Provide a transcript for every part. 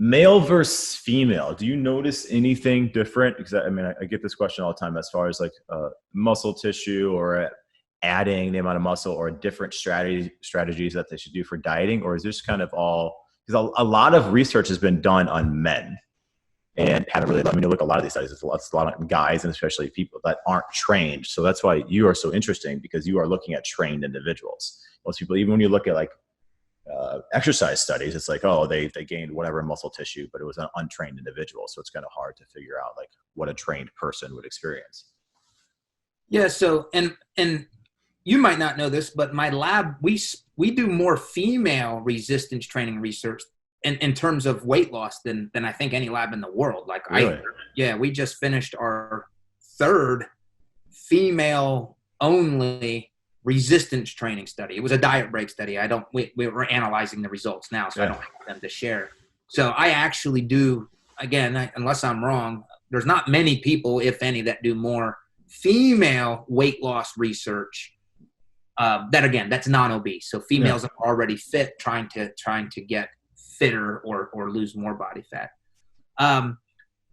Male versus female, do you notice anything different? Because I mean, I get this question all the time as far as like muscle tissue or adding the amount of muscle or different strategies that they should do for dieting, or is this kind of all, because a lot of research has been done on men and haven't really, I mean, you look at a lot of these studies, it's a lot of guys and especially people that aren't trained. So that's why you are so interesting, because you are looking at trained individuals. Most people, even when you look at like exercise studies, it's like, oh, they gained whatever muscle tissue, but it was an untrained individual. So it's kind of hard to figure out like what a trained person would experience. Yeah. So, and you might not know this, but my lab, we do more female resistance training research in terms of weight loss than I think any lab in the world. Like really? We just finished our third female only resistance training study. It was a diet break study. We're analyzing the results now, so I don't have them to share. So I actually do, again, unless I'm wrong, there's not many people, if any, that do more female weight loss research. That's non-obese. So females are already fit, trying to get fitter or lose more body fat.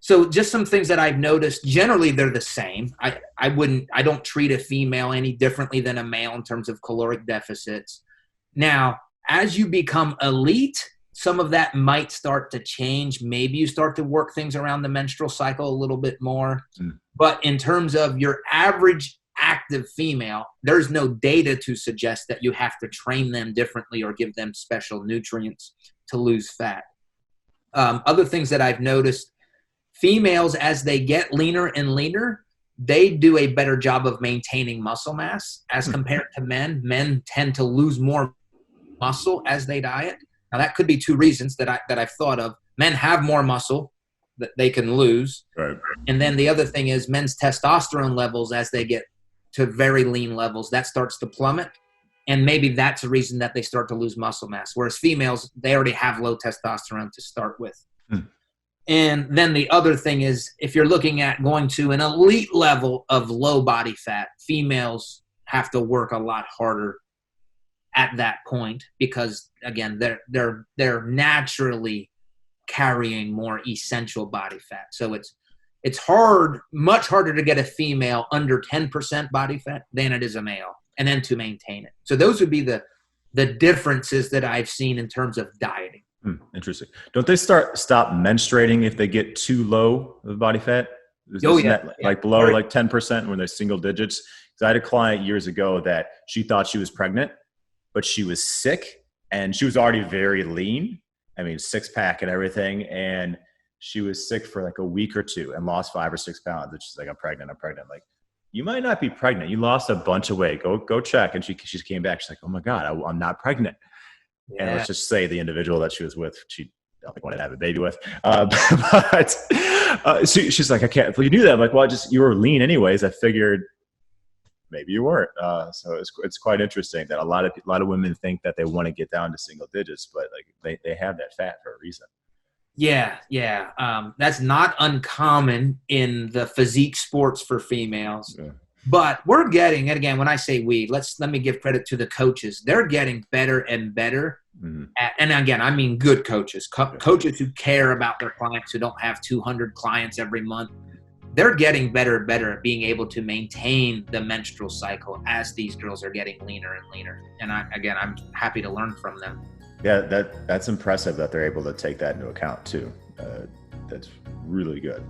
So just some things that I've noticed, generally they're the same. I don't treat a female any differently than a male in terms of caloric deficits. Now, as you become elite, some of that might start to change. Maybe you start to work things around the menstrual cycle a little bit more. But in terms of your average active female, there's no data to suggest that you have to train them differently or give them special nutrients to lose fat. Other things that I've noticed, females, as they get leaner and leaner, they do a better job of maintaining muscle mass as compared to men. Men tend to lose more muscle as they diet. Now, that could be two reasons that I've thought of. Men have more muscle that they can lose. Right. And then the other thing is men's testosterone levels, as they get to very lean levels, that starts to plummet. And maybe that's a reason that they start to lose muscle mass. Whereas females, they already have low testosterone to start with. And then the other thing is, if you're looking at going to an elite level of low body fat, females have to work a lot harder at that point because, again, they're naturally carrying more essential body fat. So it's hard, much harder to get a female under 10% body fat than it is a male, and then to maintain it. So those would be the differences that I've seen in terms of dieting. Interesting. Don't they stop menstruating if they get too low of body fat? Like below like 10% when they're single digits? Because I had a client years ago that she thought she was pregnant, but she was sick and she was already very lean. I mean, 6-pack and everything. And she was sick for like a week or two and lost 5 or 6 pounds. And she's like, I'm pregnant. Like, you might not be pregnant. You lost a bunch of weight. Go check. And she came back. She's like, oh my God, I'm not pregnant. Yeah. And let's just say the individual that she was with, she wanted to have a baby with. She's like, I can't. Well, you knew that. I'm like, well, you were lean anyways. I figured maybe you weren't. So it's quite interesting that a lot of women think that they want to get down to single digits, but like they have that fat for a reason. Yeah. That's not uncommon in the physique sports for females. Yeah. But we're getting, and again, when I say we, let me give credit to the coaches. They're getting better and better. And again, I mean good coaches, coaches who care about their clients, who don't have 200 clients every month. They're getting better and better at being able to maintain the menstrual cycle as these girls are getting leaner and leaner. And I'm happy to learn from them. Yeah, that's impressive that they're able to take that into account too. That's really good.